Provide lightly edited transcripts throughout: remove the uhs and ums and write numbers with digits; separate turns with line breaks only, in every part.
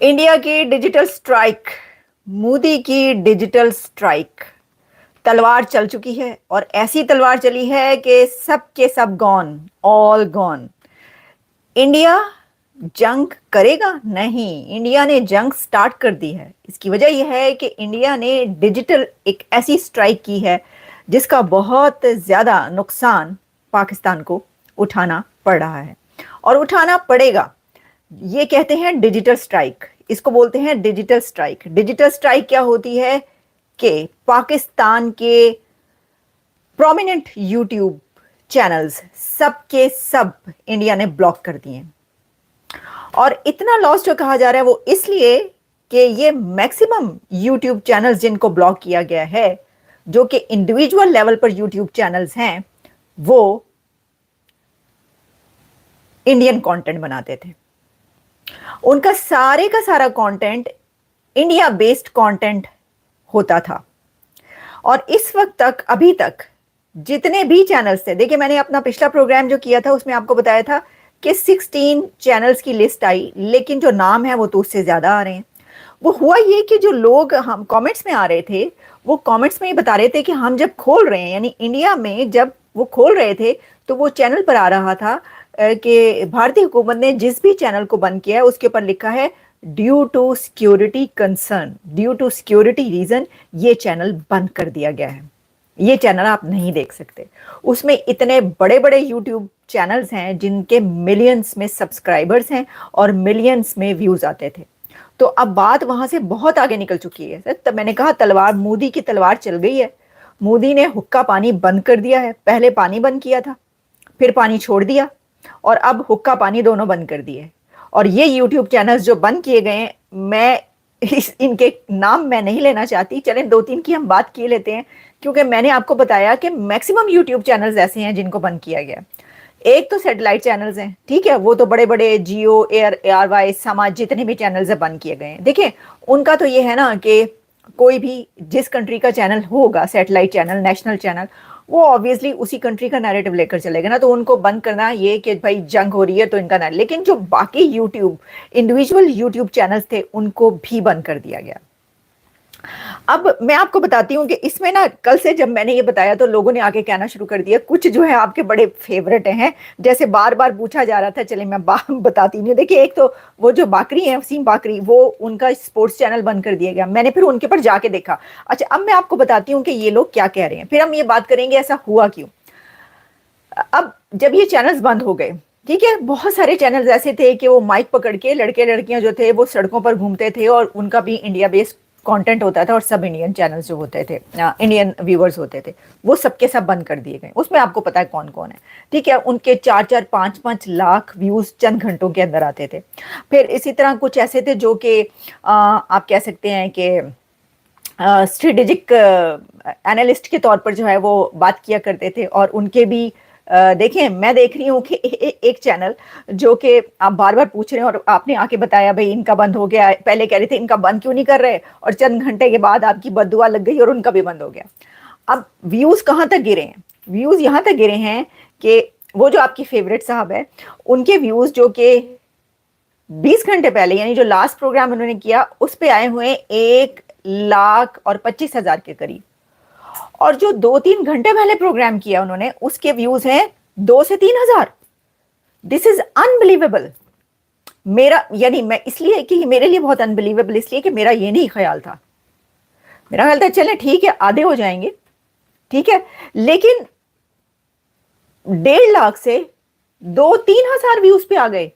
India की digital strike, Modi की digital strike, तलवार चल चुकी है और ऐसी तलवार चली है कि सब के सब गॉन, ऑल गॉन। इंडिया जंग करेगा? नहीं, इंडिया ने जंग स्टार्ट कर दी है। इसकी वजह यह है कि इंडिया ने डिजिटल एक ऐसी स्ट्राइक की है जिसका बहुत ज्यादा नुकसान पाकिस्तान को उठाना पड़ रहा है और उठाना पड़ेगा। ये कहते हैं डिजिटल स्ट्राइक, इसको बोलते हैं डिजिटल स्ट्राइक। डिजिटल स्ट्राइक क्या होती है कि पाकिस्तान के प्रोमिनेंट यूट्यूब चैनल्स सब के सब इंडिया ने ब्लॉक कर दिए। और इतना लॉस जो कहा जा रहा है वो इसलिए कि ये मैक्सिमम यूट्यूब चैनल्स जिनको ब्लॉक किया गया है, जो कि इंडिविजुअल लेवल पर यूट्यूब चैनल्स हैं, वो इंडियन कंटेंट बनाते थे। उनका सारे का सारा कंटेंट इंडिया बेस्ड कंटेंट होता था। और इस वक्त तक, अभी तक जितने भी चैनल्स थे, देखिए मैंने अपना पिछला प्रोग्राम जो किया था उसमें आपको बताया था कि 16 चैनल्स की लिस्ट आई, लेकिन जो नाम है वो तो उससे ज्यादा आ रहे हैं। वो हुआ ये कि जो लोग हम कमेंट्स में आ रहे थे, वो कमेंट्स में ही बता रहे थे कि हम जब खोल रहे हैं, यानी इंडिया में जब वो खोल रहे थे तो वो चैनल पर आ रहा था कि भारतीय हुकूमत ने जिस भी चैनल को बंद किया है उसके ऊपर लिखा है due to security concern, due to security reason ये चैनल बंद कर दिया गया है, ये चैनल आप नहीं देख सकते। उसमें इतने बड़े बड़े यूट्यूब चैनल्स हैं जिनके मिलियंस में सब्सक्राइबर्स हैं और मिलियंस में व्यूज आते थे। तो अब बात वहां से बहुत आगे निकल चुकी है। तब मैंने कहा तलवार, मोदी की तलवार चल गई है। मोदी ने हुक्का पानी बंद कर दिया है। पहले पानी बंद किया था, फिर पानी छोड़ दिया और अब हुक्का पानी दोनों बंद कर दिए। और ये यूट्यूब चैनल्स जो बंद किए गए हैं, मैं इनके नाम मैं नहीं लेना चाहती, चलें दो तीन की हम बात किए लेते हैं, क्योंकि मैंने आपको बताया कि मैक्सिमम यूट्यूब चैनल्स ऐसे हैं जिनको बंद किया गया। एक तो सैटेलाइट चैनल्स हैं, ठीक है, वो तो बड़े बड़े जियो, एयर वाई, समाज, जितने भी चैनल्स है बंद किए गए हैं। देखिए उनका तो ये है ना कि कोई भी जिस कंट्री का चैनल होगा, सैटेलाइट चैनल, नेशनल चैनल, वो ऑब्वियसली उसी कंट्री का नैरेटिव लेकर चलेगा ना, तो उनको बंद करना ये कि भाई जंग हो रही है तो इनका ना। लेकिन जो बाकी यूट्यूब इंडिविजुअल यूट्यूब चैनल्स थे उनको भी बंद कर दिया गया। अब मैं आपको बताती हूँ कि इसमें ना, कल से जब मैंने ये बताया तो लोगों ने आके कहना शुरू कर दिया, कुछ जो है आपके बड़े फेवरेट हैं, जैसे बार बार पूछा जा रहा था, चले मैं बताती नहीं। देखिए एक तो वो जो बाकरी है, वसीम बाकरी, वो उनका स्पोर्ट्स चैनल बंद कर दिया गया। मैंने फिर उनके पर जाके देखा। अच्छा, अब मैं आपको बताती हूँ कि ये लोग क्या कह रहे हैं, फिर हम ये बात करेंगे ऐसा हुआ क्यों। अब जब ये चैनल्स बंद हो गए, ठीक है, बहुत सारे चैनल्स ऐसे थे कि वो माइक पकड़ के लड़के लड़कियां जो थे वो सड़कों पर घूमते थे और उनका भी इंडिया बेस्ड कंटेंट होता था और सब इंडियन चैनल्स जो होते थे, इंडियन व्यूअर्स होते थे, वो सबके सब बंद कर दिए गए। उसमें आपको पता है कौन कौन है, ठीक है, उनके 4-4, 5-5 लाख व्यूज चंद घंटों के अंदर आते थे। फिर इसी तरह कुछ ऐसे थे जो कि आप कह सकते हैं कि स्ट्रेटेजिक एनालिस्ट के तौर पर जो है वो बात किया करते थे। और उनके भी देखें, मैं देख रही हूँ कि एक चैनल जो कि आप बार बार पूछ रहे हैं और आपने आके बताया भाई इनका बंद हो गया, पहले कह रहे थे इनका बंद क्यों नहीं कर रहे, और चंद घंटे के बाद आपकी बद्दुआ लग गई और उनका भी बंद हो गया। अब व्यूज कहाँ तक गिरे हैं? व्यूज यहाँ तक गिरे हैं कि वो जो आपकी फेवरेट साहब है, उनके व्यूज जो कि 20 घंटे पहले, यानी जो लास्ट प्रोग्राम उन्होंने किया, उस पे आए हुए 1,25,000 के करीब। और जो 2-3 घंटे पहले प्रोग्राम किया उन्होंने, उसके व्यूज हैं 2 से 3 हजार। This is unbelievable. मेरा, यानी मैं इसलिए कि मेरे लिए बहुत अनबिलीवेबल इसलिए कि मेरा ये नहीं ख्याल था। मेरा ख्याल था चले ठीक है आधे हो जाएंगे, ठीक है, लेकिन 1.5 लाख से 2-3 हजार व्यूज पे आ गए।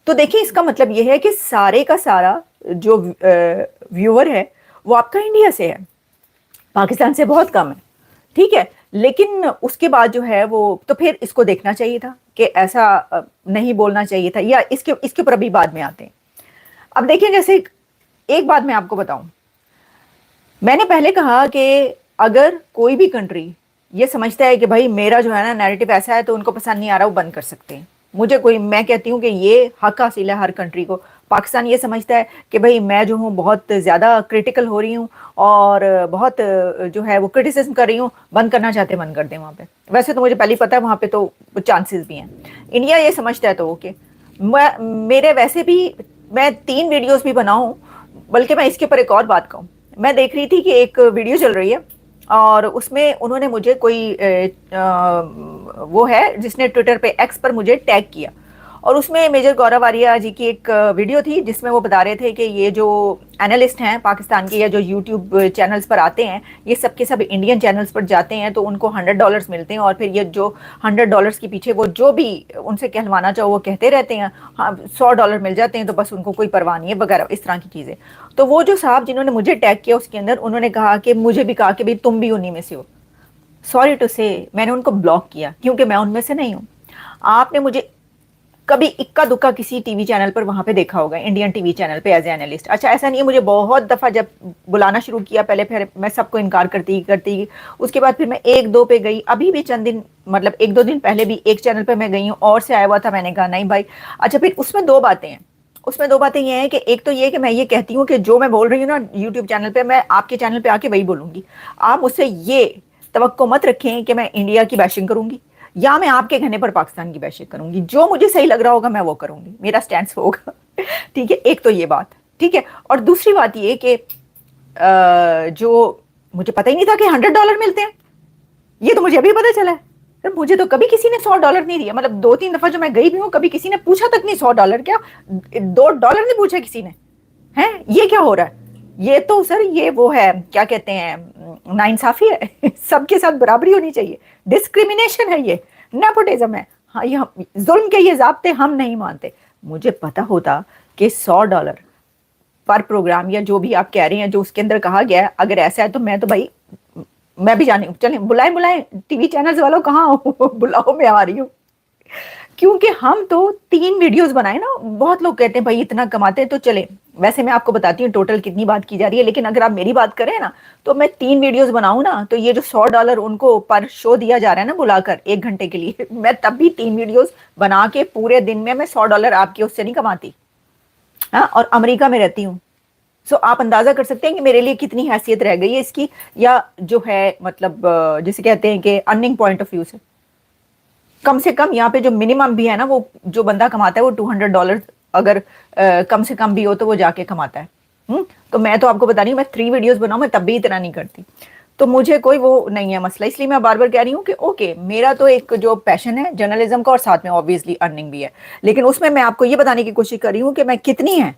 तो देखिए इसका मतलब यह है कि सारे का सारा जो व्यूअर है वो आपका इंडिया से है, पाकिस्तान से बहुत कम है, ठीक है। लेकिन उसके बाद जो है वो, तो फिर इसको देखना चाहिए था कि ऐसा नहीं बोलना चाहिए था, या इसके ऊपर अभी बाद में आते हैं। अब देखिए, जैसे एक बात मैं आपको बताऊं, मैंने पहले कहा कि अगर कोई भी कंट्री ये समझता है कि भाई मेरा जो है ना नैरेटिव ऐसा है तो उनको पसंद नहीं आ रहा, वो बंद कर सकते हैं। मुझे कोई, मैं कहती हूँ कि ये हक हासिल है हर कंट्री को। पाकिस्तान ये समझता है कि भाई मैं जो हूँ बहुत ज़्यादा क्रिटिकल हो रही हूँ और बहुत जो है वो क्रिटिसिज्म कर रही हूँ, बंद करना चाहते हैं बंद कर दें वहाँ पे। वैसे तो मुझे पहले ही पता है वहाँ पे तो चांसेस भी हैं। इंडिया ये समझता है तो ओके। मेरे वैसे भी میں 3 ویڈیوز بھی بناؤں، بلکہ میں اس کے اوپر ایک اور بات کہوں. میں دیکھ رہی تھی کہ ایک ویڈیو چل رہی ہے اور اس میں انہوں نے مجھے کوئی وہ ہے جس نے ٹویٹر پہ ایکس پر مجھے ٹیگ کیا، اور اس میں میجر گورو آریہ جی کی ایک ویڈیو تھی جس میں وہ بتا رہے تھے کہ یہ جو اینالسٹ ہیں پاکستان کے یا جو یوٹیوب چینلز پر آتے ہیں، یہ سب کے سب انڈین چینلز پر جاتے ہیں تو ان کو $100 ملتے ہیں، اور پھر یہ جو $100 کے پیچھے وہ جو بھی ان سے کہلوانا چاہو وہ کہتے رہتے ہیں، ہاں $100 مل جاتے ہیں تو بس ان کو کوئی پرواہ نہیں ہے وغیرہ اس طرح کی چیزیں. تو وہ جو صاحب جنہوں نے مجھے ٹیگ کیا اس کے اندر، انہوں نے کہا کہ مجھے بھی کہا کہ بھئی تم بھی انہی میں سے ہو. سوری ٹو سے میں نے ان کو بلاک کیا کیونکہ میں ان میں سے نہیں ہوں. آپ نے مجھے کبھی اکا دکا کسی ٹی وی چینل پر وہاں پہ دیکھا ہوگا، انڈین ٹی وی چینل پہ ایز اے اینالسٹ. اچھا ایسا نہیں ہے، مجھے بہت دفعہ جب بلانا شروع کیا پہلے پھر میں سب کو انکار کرتی، اس کے بعد پھر میں 1-2 پہ گئی. ابھی بھی چند دن مطلب 1-2 دن پہلے بھی ایک چینل پہ میں گئی ہوں اور سے آیا ہوا تھا، میں نے کہا نہیں بھائی. اچھا پھر اس میں 2 باتیں ہیں. اس میں 2 باتیں یہ ہیں کہ ایک تو یہ کہ میں یہ کہتی ہوں کہ جو میں بول رہی ہوں نا یوٹیوب چینل پہ، میں آپ کے چینل پہ آ کے وہی بولوں گی. آپ مجھ سے یہ توقع مت رکھیں کہ میں انڈیا کی بیشنگ کروں گی یا میں آپ کے کہنے پر پاکستان کی بیشنگ کروں گی. جو مجھے صحیح لگ رہا ہوگا میں وہ کروں گی، میرا سٹینس ہوگا. ٹھیک ہے، ایک تو یہ بات ٹھیک ہے. اور دوسری بات یہ کہ جو مجھے پتہ ہی نہیں تھا کہ $100 ملتے ہیں، یہ تو مجھے ابھی پتہ چلا ہے. مجھے تو کبھی کسی نے $100 نہیں دیا، مطلب 2-3 دفعہ جو میں گئی بھی ہوں کبھی کسی نے پوچھا تک نہیں. $100 کیا $2 نہیں پوچھا کسی نے. ہیں یہ کیا ہو رہا ہے؟ یہ تو سر یہ وہ ہے کیا کہتے ہیں ناانصافی ہے. سب کے ساتھ برابری ہونی چاہیے. ڈسکریمنیشن ہے، یہ نیپوٹزم ہے. ہاں یہ ظلم کے یہ ضابطے ہم نہیں مانتے. مجھے پتا ہوتا کہ $100 پر پروگرام یا جو بھی آپ کہہ رہے ہیں جو اس کے اندر کہا گیا ہے اگر ایسا ہے تو میں تو بھائی میں بھی جانے چلیں بلائیں ٹی وی چینلز والوں کہاں ہو بلاؤ میں آ رہی ہوں. کیونکہ ہم تو 3 ویڈیوز بنائے نا. بہت لوگ کہتے ہیں بھائی اتنا کماتے ہیں تو چلیں. ویسے میں آپ کو بتاتی ہوں ٹوٹل کتنی بات کی جا رہی ہے، لیکن اگر آپ میری بات کریں نا تو میں 3 ویڈیوز بناؤں نا تو یہ جو $100 ان کو پر شو دیا جا رہا ہے نا بلا کر 1 گھنٹے کے لیے، میں تب بھی 3 ویڈیوز بنا کے پورے دن میں $100 آپ کے اس سے نہیں کماتی. ہاں اور امریکہ میں رہتی ہوں. سو آپ اندازہ کر سکتے ہیں کہ میرے لیے کتنی حیثیت رہ گئی ہے اس کی، یا جو ہے مطلب جسے کہتے ہیں کہ ارننگ پوائنٹ آف ویو سے کم سے کم یہاں پہ جو منیمم بھی ہے نا وہ جو بندہ کماتا ہے وہ $200 اگر کم سے کم بھی ہو تو وہ جا کے کماتا ہے. تو میں تو آپ کو بتا رہی ہوں میں 3 ویڈیوز بناؤں میں تب بھی اتنا نہیں کرتی. تو مجھے کوئی وہ نہیں ہے مسئلہ. اس لیے میں بار بار کہہ رہی ہوں کہ اوکے میرا تو ایک جو پیشن ہے جرنلزم کا اور ساتھ میں آبویسلی ارننگ بھی ہے، لیکن اس میں آپ کو یہ بتانے کی کوشش کر رہی ہوں کہ میں کتنی ہے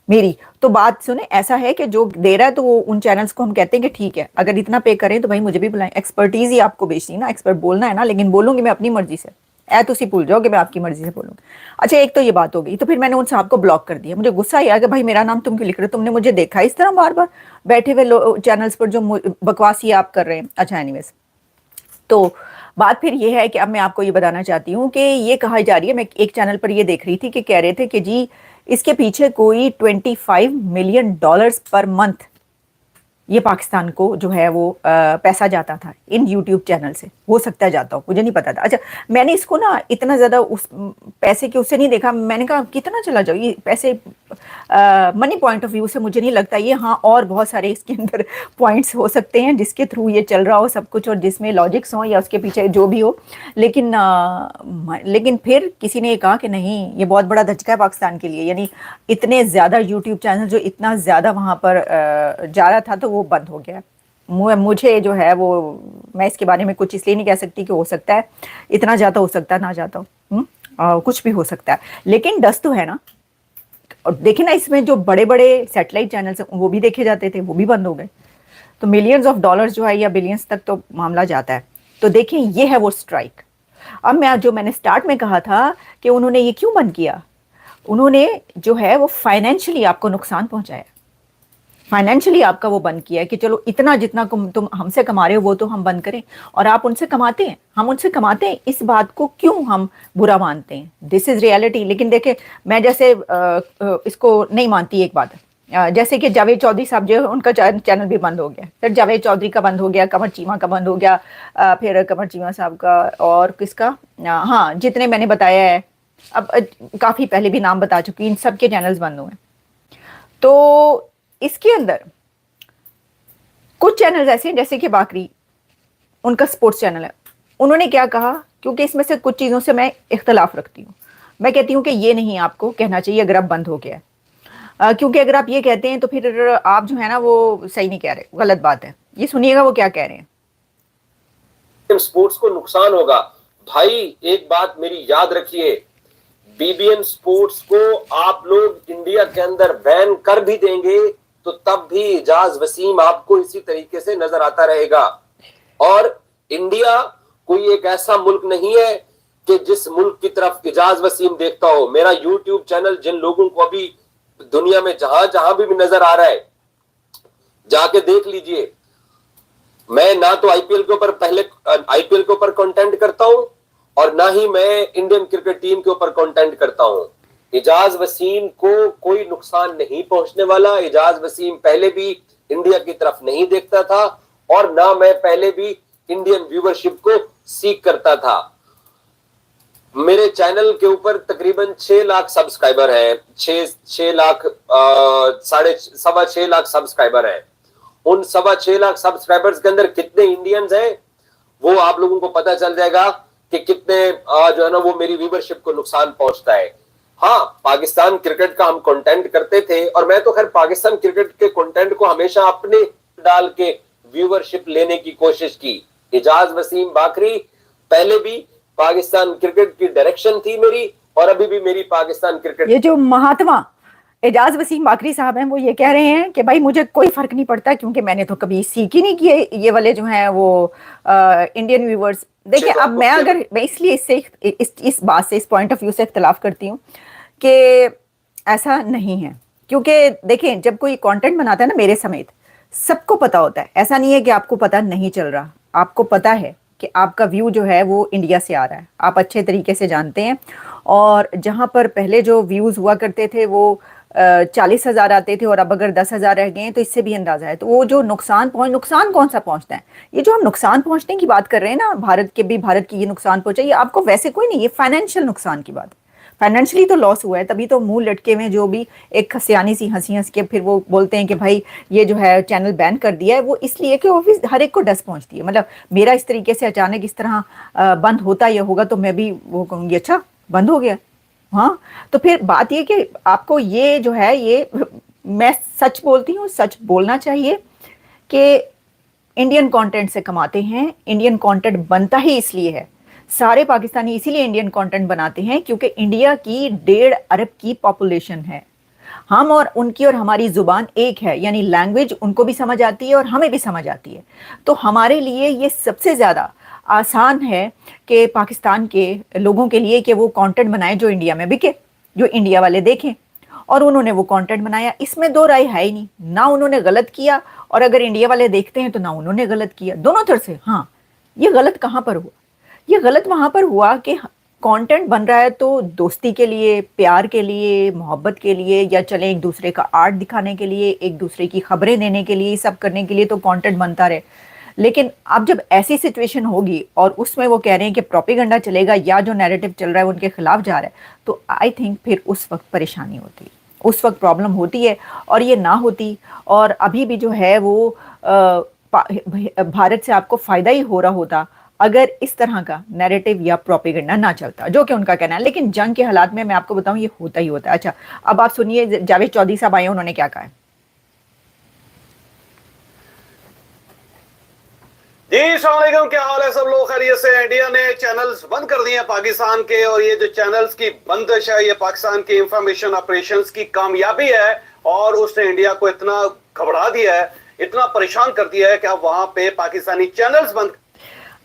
میری. تو بات سنیں ایسا ہے کہ جو دے رہا ہے تو وہ ان چینلز کو ہم کہتے ہیں کہ ٹھیک ہے اگر اتنا پے کریں تو بھائی مجھے بھی بلائیں. ایکسپرٹیز ہی آپ کو بیچنی نا، ایکسپرٹ بولنا ہے نا، لیکن بولوں گی میں اپنی مرضی سے. تو اسی بھول جاؤ کہ میں آپ کی مرضی سے بولوں. اچھا ایک تو یہ بات ہو گئی. تو پھر میں نے ان صاحب کو بلاک کر دیا. مجھے غصہ آیا کہ بھائی میرا نام تم کیوں لکھ رہے ہو؟ تم نے مجھے دیکھا اس طرح بار بار بیٹھے ہوئے چینلز پر جو بکواسی آپ کر رہے ہیں. اچھا اینی ویز تو بات پھر یہ ہے کہ اب میں آپ کو یہ بتانا چاہتی ہوں کہ یہ کہا جا رہی ہے، میں ایک چینل پر یہ دیکھ رہی تھی کہ کہہ رہے تھے کہ جی اس کے پیچھے کوئی $25 ملین پر منتھ یہ پاکستان کو جو ہے وہ پیسہ جاتا تھا ان یوٹیوب چینل سے. ہو سکتا ہے جاتا ہو، مجھے نہیں پتا تھا. اچھا میں نے اس کو نا اتنا زیادہ اس پیسے کے اس سے نہیں دیکھا. میں نے کہا کتنا چلا جاؤ یہ پیسے منی پوائنٹ آف ویو سے مجھے نہیں لگتا یہ. ہاں اور بہت سارے اس کے اندر پوائنٹس ہو سکتے ہیں جس کے تھرو یہ چل رہا ہو سب کچھ اور جس میں لاجکس ہوں یا اس کے پیچھے جو بھی ہو. لیکن پھر کسی نے یہ کہا کہ نہیں یہ بہت بڑا دھچکا ہے پاکستان کے لیے. یعنی اتنے زیادہ یوٹیوب چینل جو اتنا زیادہ وہاں پر جا رہا تھا تو وہ بند ہو گیا. مجھے جو ہے وہ میں اس کے بارے میں کچھ اس لیے نہیں کہہ سکتی کہ ہو سکتا ہے اتنا جاتا ہو سکتا ہے نہ جاتا ہو، کچھ بھی ہو سکتا ہے. لیکن ڈس تو ہے نا. اور دیکھیں نا اس میں جو بڑے بڑے سیٹلائٹ چینلز ہیں وہ بھی دیکھے جاتے تھے وہ بھی بند ہو گئے. تو ملینز آف ڈالرز جو ہے یا بلینز تک تو معاملہ جاتا ہے. تو دیکھیں یہ ہے وہ اسٹرائک. اب میں نے سٹارٹ میں کہا تھا کہ انہوں نے یہ کیوں بند کیا. انہوں نے جو ہے وہ فائنینشلی آپ کو نقصان پہنچایا. فائنینشلی آپ کا وہ بند کیا ہے کہ چلو اتنا جتنا تم ہم سے کما رہے ہو وہ تو ہم بند کریں. اور آپ ان سے کماتے ہیں، ہم ان سے کماتے ہیں. اس بات کو کیوں ہم برا مانتے ہیں؟ دس از ریالٹی. لیکن دیکھیں میں جیسے اس کو نہیں مانتی ایک بات جیسے کہ جاوید چودھری صاحب جو ان کا چینل بھی بند ہو گیا. پھر جاوید چودھری کا بند ہو گیا، قمر چیمہ کا بند ہو گیا، پھر قمر چیمہ صاحب کا اور کس کا ہاں جتنے میں نے بتایا ہے اب کافی پہلے بھی نام بتا چکی ان سب کے چینلز بند ہوئے. تو اس کے اندر کچھ چینلز ایسے ہیں جیسے کہ باکری ان کا سپورٹس چینل ہے. انہوں نے کیا کہا کیونکہ اس میں سے کچھ چیزوں سے میں اختلاف رکھتی ہوں. میں کہتی ہوں کہ یہ نہیں آپ کو کہنا چاہیے اگر اب بند ہو گیا ہے. क्योंकि अगर आप ये कहते हैं तो फिर आप जो है ना वो सही नहीं कह रहे, गलत बात है। ये सुनिएगा वो क्या कह रहे हैं।
स्पोर्ट्स को नुकसान होगा। भाई एक बात मेरी याद रखिए, बीबीएन स्पोर्ट्स को आप लोग इंडिया के अंदर बैन कर भी देंगे तो तब भी एजाज वसीम आपको इसी तरीके से नजर आता रहेगा। और इंडिया कोई एक ऐसा मुल्क नहीं है कि जिस मुल्क की तरफ एजाज वसीम देखता हो। मेरा यूट्यूब चैनल जिन लोगों को अभी दुनिया में जहां जहां भी नजर आ रहा है, जाके देख लीजिए। मैं ना तो आईपीएल के ऊपर आईपीएल के ऊपर कंटेंट करता हूं और ना ही मैं इंडियन क्रिकेट टीम के ऊपर कंटेंट करता हूं। एजाज वसीम को कोई नुकसान नहीं पहुंचने वाला। एजाज वसीम पहले भी इंडिया की तरफ नहीं देखता था और ना मैं पहले भी इंडियन व्यूवरशिप को सीख करता था। मेरे चैनल के ऊपर तकरीबन 6 लाख सब्सक्राइबर हैं, 6 लाख 6.5 लाख सब्सक्राइबर हैं। उन 6.5 लाख सब्सक्राइबर्स के अंदर कितने इंडियंस हैं वो आप लोगों को पता चल जाएगा कि कितने जो है ना वो मेरी व्यूवरशिप को नुकसान पहुंचता है। हाँ, पाकिस्तान क्रिकेट का हम कंटेंट करते थे और मैं तो खैर पाकिस्तान क्रिकेट के कंटेंट को हमेशा अपने डाल के व्यूवरशिप लेने की कोशिश की। एजाज वसीम बाकरी पहले भी पाकिस्तान क्रिकेट की डायरेक्शन थी मेरी और अभी भी मेरी पाकिस्तान क्रिकेट।
ये जो महात्मा एजाज वसीम बाकरी साहब हैं वो ये कह रहे हैं कि भाई मुझे कोई फर्क नहीं पड़ता क्योंकि मैंने तो कभी सीख ही नहीं किए ये वाले जो हैं वो इंडियन व्यूवर्स। देखिए अब मैं इसलिए इससे इस बात से, इस पॉइंट ऑफ व्यू से इख्तलाफ करती हूँ कि ऐसा नहीं है। क्योंकि देखें जब कोई कंटेंट बनाता है ना, मेरे समेत सबको पता होता है। ऐसा नहीं है कि आपको पता नहीं चल रहा, आपको पता है कि आपका व्यू जो है वो इंडिया से आ रहा है, आप अच्छे तरीके से जानते हैं। और जहाँ पर पहले जो व्यूज़ हुआ करते थे वो 40,000 आते थे और अब अगर 10,000 रह गए हैं तो इससे भी अंदाजा है। तो वो जो नुकसान कौन सा पहुंचता है, ये जो हम नुकसान पहुंचने की बात कर रहे हैं ना, भारत की ये नुकसान पहुंचा, ये आपको वैसे कोई नहीं, ये फाइनेंशियल नुकसान की बात है। फाइनेंशियली तो लॉस हुआ है, तभी तो मुंह लटके में जो भी एक खसियानी सी हंसी हंस के फिर वो बोलते हैं कि भाई ये जो है चैनल बैन कर दिया है। वो इसलिए कि ऑफिस हर एक को डस पहुंचती है। मतलब मेरा इस तरीके से अचानक इस तरह बंद होता या होगा तो मैं भी वो कहूँगी अच्छा बंद हो गया। हाँ, तो फिर बात ये कि आपको ये जो है, ये मैं सच बोलती हूँ, सच बोलना चाहिए कि इंडियन कंटेंट से कमाते हैं। इंडियन कंटेंट बनता ही इसलिए है, सारे पाकिस्तानी इसीलिए इंडियन कंटेंट बनाते हैं क्योंकि इंडिया की 1.5 अरब की पॉपुलेशन है। हम और उनकी और हमारी जुबान एक है, यानी लैंग्वेज उनको भी समझ आती है और हमें भी समझ आती है। तो हमारे लिए ये सबसे ज़्यादा आसान है कि पाकिस्तान के लोगों के लिए कि वो कंटेंट बनाए जो इंडिया में बिके, जो इंडिया वाले देखें। और उन्होंने वो कंटेंट बनाया, इसमें दो राय है ही नहीं। ना उन्होंने गलत किया और अगर इंडिया वाले देखते हैं तो ना उन्होंने गलत किया, दोनों तरफ से। हाँ, ये गलत कहाँ पर हुआ? ये गलत वहाँ पर हुआ कि कंटेंट बन रहा है तो दोस्ती के लिए, प्यार के लिए, मोहब्बत के लिए, या चले एक दूसरे का आर्ट दिखाने के लिए, एक दूसरे की खबरें देने के लिए, सब करने के लिए तो कंटेंट बनता रहे। लेकिन अब जब ऐसी सिचुएशन होगी और उसमें वो कह रहे हैं कि प्रोपेगेंडा चलेगा या जो नैरेटिव चल रहा है उनके खिलाफ जा रहा है, तो आई थिंक फिर उस वक्त परेशानी होती है, उस वक्त प्रॉब्लम होती है। और ये ना होती और अभी भी जो है वो भारत से आपको फ़ायदा ही हो रहा होता अगर इस तरह का नैरेटिव या प्रोपेगेंडा ना चलता, जो कि उनका कहना है। लेकिन जंग के हालात में मैं आपको बताऊं ये होता ही होता है। अच्छा, अब आप सुनिए जावेद चौधरी साहब आए, उन्होंने क्या कहा है।
जी अस्सलाम वालेकुम, क्या हाल है सब लोग? खैरियत से? इंडिया ने चैनल्स बंद कर दिए हैं पाकिस्तान के, और ये जो चैनल्स की बंदिश है ये पाकिस्तान के इंफॉर्मेशन ऑपरेशंस की कामयाबी है। और उसने इंडिया को इतना घबरा दिया है, इतना परेशान कर दिया है कि अब वहां पे पाकिस्तानी चैनल्स बंद।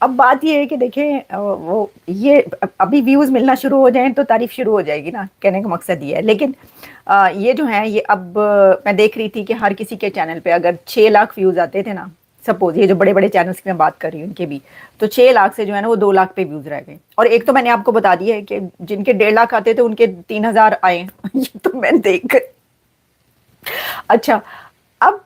अब बात ये है कि देखें वो ये अभी व्यूज़ मिलना शुरू हो जाएं तो तारीफ शुरू हो जाएगी ना, कहने का मकसद ये है। लेकिन ये जो है ये अब मैं देख रही थी कि हर किसी के चैनल पे अगर 6 लाख व्यूज़ आते थे ना, सपोज ये जो बड़े बड़े चैनल्स की मैं बात कर रही हूँ इनके भी, तो 6 लाख से जो है ना वो 2 लाख पे व्यूज़ रह गए। और एक तो मैंने आपको बता दिया है कि जिनके 1.5 लाख आते थे उनके 3,000 आए। ये तो मैं देख। अच्छा, अब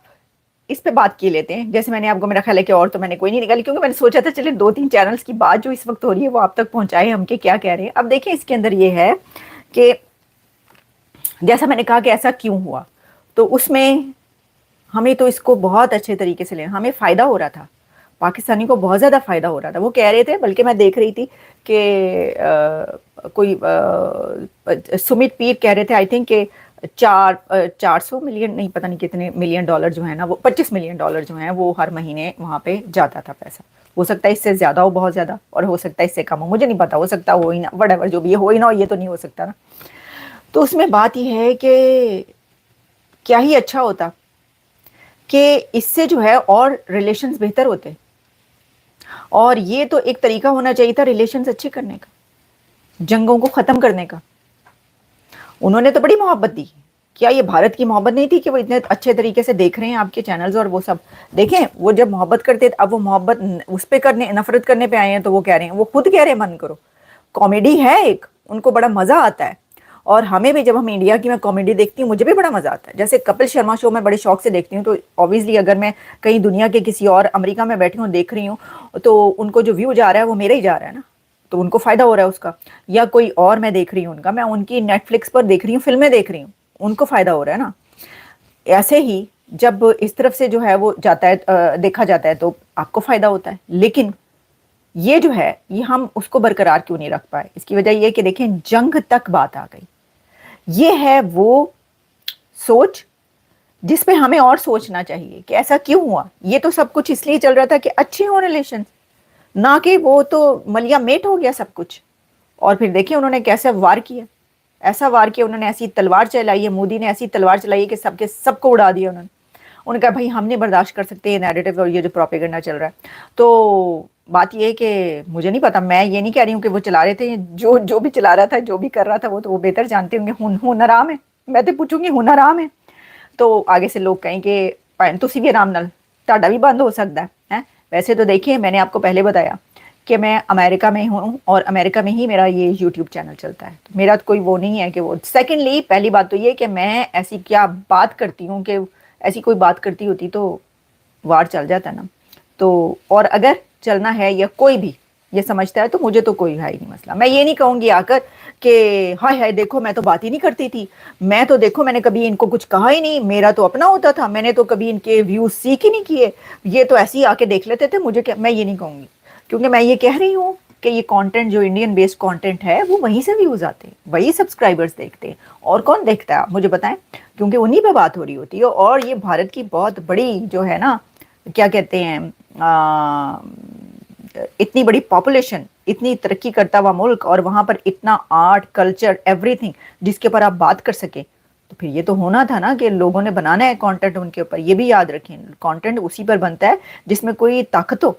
इस पे बात की लेते हैं। जैसे मैंने आपको, मेरा ख्याल है कि और तो मैंने कोई नहीं निकाली, क्योंकि मैंने सोचा था चले 2-3 चैनल्स की बात जो इस वक्त हो रही है वो आप तक पहुंचाए, हम के क्या कह रहे हैं। अब देखें इसके अंदर ये है कि जैसा मैंने कहा कि ऐसा क्यों हुआ, तो उसमें हमें तो इसको बहुत अच्छे तरीके से लेना, हमें फ़ायदा हो रहा था, पाकिस्तानी को बहुत ज़्यादा फ़ायदा हो रहा था। वो कह रहे थे, बल्कि मैं देख रही थी कि कोई सुमित पीर कह रहे थे आई थिंक कि $400 मिलियन नहीं, पता नहीं कितने मिलियन डॉलर जो है ना, वो $25 मिलियन जो हैं वो हर महीने वहाँ पे जाता था पैसा। हो सकता है इससे ज़्यादा हो, बहुत ज़्यादा, और हो सकता है इससे कम हो, मुझे नहीं पता, हो सकता हो ही ना, वट जो भी हो ही ना हो, ये तो नहीं हो सकता ना। तो उसमें बात ये है कि क्या ही अच्छा होता कि इससे जो है और रिलेशंस बेहतर होते, और ये तो एक तरीका होना चाहिए था रिलेशंस अच्छे करने का, जंगों को ख़त्म करने का। उन्होंने तो बड़ी मोहब्बत दी, क्या ये भारत की मोहब्बत नहीं थी कि वो इतने अच्छे तरीके से देख रहे हैं आपके चैनल्स और वो सब देखें? वो जब मोहब्बत करते अब वो मोहब्बत उस पे करने, नफरत करने पे आए हैं, तो वो कह रहे हैं, वो खुद कह रहे हैं मन करो, कॉमेडी है एक, उनको बड़ा मज़ा आता है। और हमें भी, जब हम इंडिया की मैं कॉमेडी देखती हूँ, मुझे भी बड़ा मज़ा आता है। जैसे कपिल शर्मा शो मैं बड़े शौक से देखती हूँ, तो ऑब्वियसली अगर मैं कहीं दुनिया के किसी और, अमेरिका में बैठी हूँ देख रही हूँ, तो उनको जो व्यू जा रहा है वो मेरा ही जा रहा है ना, तो उनको फ़ायदा हो रहा है उसका। या कोई और मैं देख रही हूँ उनका, मैं उनकी नेटफ्लिक्स पर देख रही हूँ, फिल्में देख रही हूँ, उनको फ़ायदा हो रहा है ना। ऐसे ही जब इस तरफ से जो है वो जाता है, देखा जाता है, तो आपको फ़ायदा होता है। लेकिन ये जो है, ये हम उसको बरकरार क्यों नहीं रख पाए? इसकी वजह ये कि देखें, जंग तक बात आ गई। ये है वो सोच जिस पे हमें और सोचना चाहिए कि ऐसा क्यों हुआ। ये तो सब कुछ इसलिए चल रहा था कि अच्छे हो रिलेशन, ना कि वो तो मलिया मेट हो गया सब कुछ। और फिर देखिए उन्होंने कैसे वार किया, ऐसा वार किया उन्होंने, ऐसी तलवार चलाई है, मोदी ने ऐसी तलवार चलाई है कि सबके सबको उड़ा दिया उन्होंने। उन्होंने कहा भाई हम नहीं बर्दाश्त कर सकते ये नैरेटिव और ये जो प्रोपेगेंडा चल रहा है। तो बात ये है कि मुझे नहीं पता, मैं ये नहीं कह रही हूँ कि वो चला रहे थे, जो भी चला रहा था, जो भी कर रहा था, वो तो वो बेहतर जानते होंगे। हुनर है, मैं तो पूछूंगी हुनर है, तो आगे से लोग कहेंगे भैन तुसी भी आराम नाल, ਤੁਹਾਡਾ भी बंद हो सकता है। वैसे तो देखिए, मैंने आपको पहले बताया कि मैं अमेरिका में हूँ और अमेरिका में ही मेरा ये यूट्यूब चैनल चलता है, तो मेरा तो कोई वो नहीं है कि वो। सेकेंडली, पहली बात तो ये कि मैं ऐसी क्या बात करती हूँ कि ऐसी कोई बात करती होती तो वार चल जाता ना। तो और अगर चलना है या कोई भी ये समझता है, तो मुझे तो कोई है ही नहीं मसला। मैं ये नहीं कहूँगी आकर कि हाय हाय देखो मैं तो बात ही नहीं करती थी, मैं तो देखो मैंने कभी इनको कुछ कहा ही नहीं, मेरा तो अपना होता था, मैंने तो कभी इनके व्यूज़ सीख ही नहीं किए, ये तो ऐसे ही आके देख लेते थे मुझे क्या। मैं ये नहीं कहूँगी, क्योंकि मैं ये कह रही हूँ कि ये कंटेंट जो इंडियन बेस्ड कंटेंट है, वो वहीं से व्यूज़ आते हैं, वही सब्सक्राइबर्स देखते हैं। और कौन देखता है आप मुझे बताएं? क्योंकि उन्हीं पे बात हो रही होती है। और ये भारत की बहुत बड़ी जो है ना, क्या कहते हैं, इतनी बड़ी पॉपुलेशन, इतनी तरक्की करता हुआ मुल्क, और वहाँ पर इतना आर्ट, कल्चर, एवरीथिंग जिसके ऊपर आप बात कर सकें, तो फिर ये तो होना था ना कि लोगों ने बनाना है कंटेंट उनके ऊपर। ये भी याद रखें, कंटेंट उसी पर बनता है जिसमें कोई ताकत हो,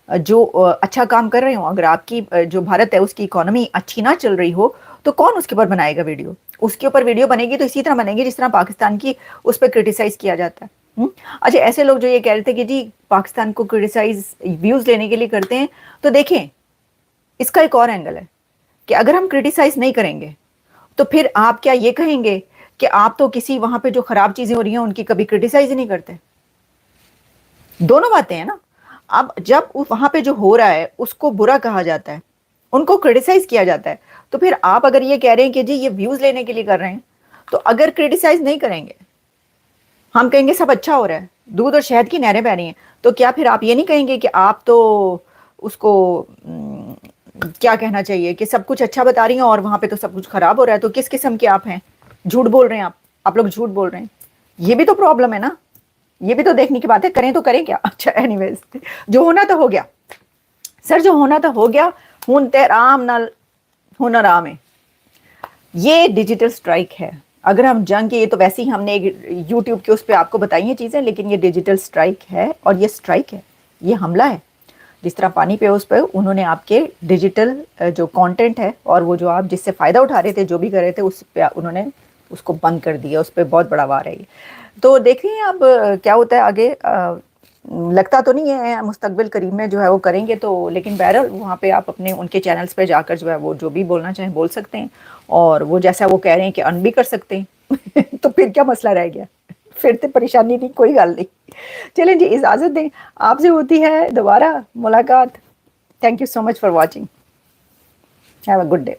जो अच्छा काम कर रहे हो। अगर आपकी जो भारत है उसकी इकोनॉमी अच्छी ना चल रही हो, तो कौन उसके ऊपर बनाएगा वीडियो? उसके ऊपर वीडियो बनेगी तो इसी तरह बनेगी जिस तरह पाकिस्तान की उस पर क्रिटिसाइज किया जाता है। अच्छा, ऐसे लोग जो ये कह रहे थे कि जी पाकिस्तान को क्रिटिसाइज व्यूज लेने के लिए करते हैं, तो देखें इसका एक और एंगल है कि अगर हम क्रिटिसाइज नहीं करेंगे, तो फिर आप क्या ये कहेंगे कि आप तो किसी वहां पे जो खराब चीजें हो रही हैं उनकी कभी क्रिटिसाइज ही नहीं करते? दोनों बातें हैं ना। अब जब वहां पे जो हो रहा है उसको बुरा कहा जाता है, उनको क्रिटिसाइज किया जाता है, तो फिर आप अगर ये कह रहे हैं कि जी ये व्यूज लेने के लिए कर रहे हैं, तो अगर क्रिटिसाइज नहीं करेंगे, हम कहेंगे सब अच्छा हो रहा है, दूध और शहद की नहरें बह रही हैं, तो क्या फिर आप ये नहीं कहेंगे कि आप तो उसको क्या कहना चाहिए कि सब कुछ अच्छा बता रही हैं और वहां पे तो सब कुछ खराब हो रहा है? तो किस किस्म के आप हैं? झूठ बोल रहे हैं आप लोग झूठ बोल रहे हैं। ये भी तो प्रॉब्लम है ना, ये भी तो देखने की बात है। करें तो करें क्या? अच्छा एनीवेज, जो होना तो हो गया सर, जो होना तो हो गया। हुन ते राम नाल हुन आराम है। ये डिजिटल स्ट्राइक है। अगर हम जंग के, ये तो वैसे ही हमने यूट्यूब के उस पर आपको बताई हैं चीज़ें, लेकिन ये डिजिटल स्ट्राइक है, और ये स्ट्राइक है, ये हमला है। जिस तरह पानी पे उस पर उन्होंने आपके डिजिटल जो कंटेंट है और वो जो आप जिससे फ़ायदा उठा रहे थे, जो भी कर रहे थे, उस पर उन्होंने उसको बंद कर दिया। उस पर बहुत बड़ा वार है ये। तो देखिए अब क्या होता है आगे। लगता तो नहीं है मुस्तकबिल करीब में जो है वो करेंगे, तो लेकिन बहरहाल वहाँ पे आप अपने उनके चैनल्स पे जाकर जो है वो जो भी बोलना चाहें बोल सकते हैं, और वो जैसा वो कह रहे हैं कि अर्न भी कर सकते हैं तो फिर क्या मसला रह गया? फिर तो परेशानी नहीं, कोई गल नहीं। चलें जी, इजाज़त दें, आपसे होती है दोबारा मुलाकात। Thank you so much for watching. Have a good day.